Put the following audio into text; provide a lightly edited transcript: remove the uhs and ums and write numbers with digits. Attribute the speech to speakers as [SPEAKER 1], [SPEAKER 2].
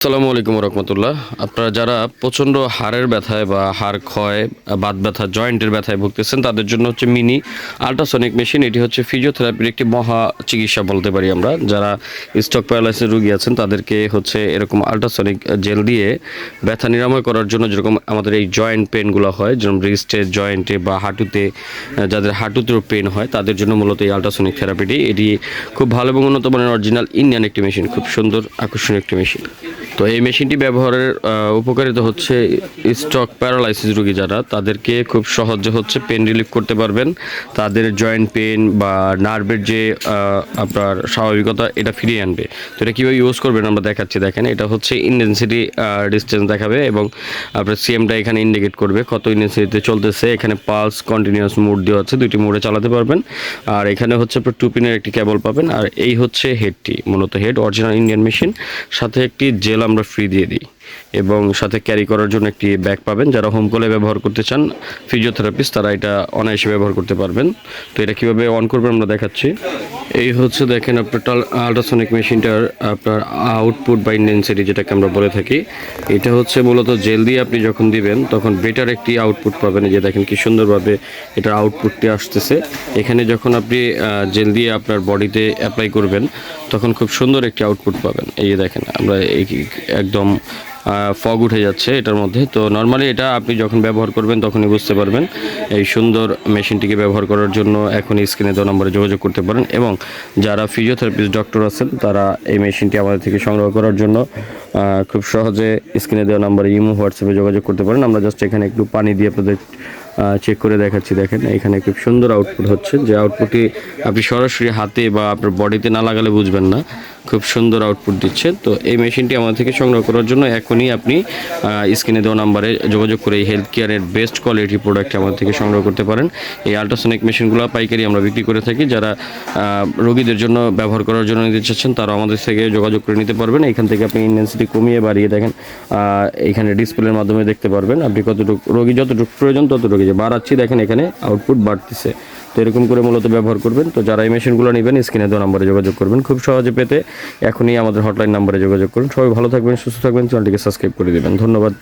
[SPEAKER 1] আসসালামু আলাইকুম রহমতুল্লাহ। আপনারা যারা প্রচণ্ড হাড়ের ব্যথায় বা হাড় ক্ষয়, বাত ব্যথা, জয়েন্টের ব্যথায় ভুগতেছেন তাদের জন্য হচ্ছে মিনি আল্ট্রাসনিক মেশিন। এটি হচ্ছে ফিজিওথেরাপির একটি মহা চিকিৎসা বলতে পারি আমরা। যারা স্ট্রোক প্যারালাইসিস রোগী আছেন তাদেরকে হচ্ছে এরকম আল্ট্রাসনিক জেল দিয়ে ব্যথা নিরাময় করার জন্য, যেরকম আমাদের এই জয়েন্ট পেনগুলো হয়, যেরকম রিস্টের জয়েন্টে বা হাঁটুতে, যাদের হাঁটুতেও পেন হয় তাদের জন্য মূলত এই আল্ট্রাসনিক থেরাপিটি। এটি খুব ভালো এবং উন্নত মানের অরিজিনাল ইন্ডিয়ান একটি মেশিন, খুব সুন্দর আকর্ষণীয় একটি মেশিন। তো এই মেশিনটি ব্যবহারের উপকারিতা হচ্ছে স্ট্রোক প্যারালাইসিস রোগী যারা, তাদেরকে খুব সহজে হচ্ছে পেন রিলিফ করতে পারবেন। তাদের জয়েন্ট পেন বা নার্ভের যে আপনার স্বাভাবিকতা এটা ফিরিয়ে আনবে। তো এটা কীভাবে ইউজ করবেন আমরা দেখাচ্ছি। দেখেন, এটা হচ্ছে ইন্টেন্সিটি ডিস্টেন্স দেখাবে এবং আপনার সিএমটা এখানে ইন্ডিকেট করবে কত ইন্টেন্সিটিতে চলতেছে। এখানে পালস কন্টিনিউয়াস মোড দেওয়া আছে, দুইটি মোডে চালাতে পারবেন। আর এখানে হচ্ছে আপনার 2 পিনের একটি কেবল পাবেন। আর এই হচ্ছে হেডটি, মূলত হেড অরিজিনাল ইন্ডিয়ান মেশিন। সাথে একটি জেল আমরা ফ্রি দিয়ে দিই এবং সাথে ক্যারি করার জন্য একটি ব্যাগ পাবেন। যারা হোম কলে ব্যবহার করতে চান ফিজিওথেরাপিস্ট, তারা এটা অনায়াসে ব্যবহার করতে পারবেন। তো এটা কীভাবে অন করবেন আমরা দেখাচ্ছি। এই হচ্ছে দেখেন আপনার আল্ট্রাসনিক মেশিনটার আপনার আউটপুট বা ইন্টেন্সিটি, যেটাকে আমরা বলে থাকি। এটা হচ্ছে মূলত জেল দিয়ে আপনি যখন দিবেন তখন বেটার একটি আউটপুট পাবেন। এই যে দেখেন কি সুন্দরভাবে এটার আউটপুটটি আসতেছে। এখানে যখন আপনি জেল দিয়ে আপনার বডিতে অ্যাপ্লাই করবেন তখন খুব সুন্দর একটি আউটপুট পাবেন। এই যে দেখেন আমরা একদম ফগ উঠে যাচ্ছে এটার মধ্যে। তো নর্মালি এটা আপনি যখন ব্যবহার করবেন তখনই বুঝতে পারবেন। এই সুন্দর মেশিনটিকে ব্যবহার করার জন্য এখনই স্ক্রিনে দেওয়া নম্বরে যোগাযোগ করতে পারেন। এবং যারা ফিজিওথেরাপিস্ট ডক্টর আছেন তারা এই মেশিনটি আমাদের থেকে সংগ্রহ করার জন্য খুব সহজে স্ক্রিনে দেওয়া নম্বরে ইমো, হোয়াটসঅ্যাপে যোগাযোগ করতে পারেন। আমরা জাস্ট এখানে একটু পানি দিয়ে আপনাদের চেক করে দেখাচ্ছি। দেখেন এখানে খুব সুন্দর আউটপুট হচ্ছে, যে আউটপুটটি আপনি সরাসরি হাতে বা আপনার বডিতে না লাগালে বুঝবেন না। খুব সুন্দর আউটপুট দিচ্ছে। তো এই মেশিনটি আমাদের থেকে সংগ্রহ করার জন্য এখনই আপনি স্ক্রিনে দেওয়া নাম্বারে যোগাযোগ করে এই হেলথ কেয়ারের বেস্ট কোয়ালিটি প্রোডাক্ট আমাদের থেকে সংগ্রহ করতে পারেন। এই আল্ট্রাসনিক মেশিনগুলো পাইকারি আমরা বিক্রি করে থাকি। যারা রোগীদের জন্য ব্যবহার করার জন্য নিতে চাচ্ছেন তারা আমাদের থেকে যোগাযোগ করে নিতে পারবেন। এখান থেকে আপনি ইন্টেন্সিটি কমিয়ে বাড়িয়ে দেখেন এখানে ডিসপ্লের মাধ্যমে দেখতে পারবেন আপনি কতটুকু রোগী যতটুকু প্রয়োজন ততটুকু যে বাড়াচ্ছি। দেখেন এখানে আউটপুট বাড়তেছে। তো এরকম করে মূলত ব্যবহার করবেন। তো যারা এই মেশিনগুলো নেবেন স্ক্রিনে দেওয়া নম্বরে যোগাযোগ করবেন। খুব সহজে পেতে এখনই আমাদের হটলাইন নম্বরে যোগাযোগ করুন। সবাই ভালো থাকবেন, সুস্থ থাকবেন, চ্যানেলটিকে সাবস্ক্রাইব করে দেবেন। ধন্যবাদ।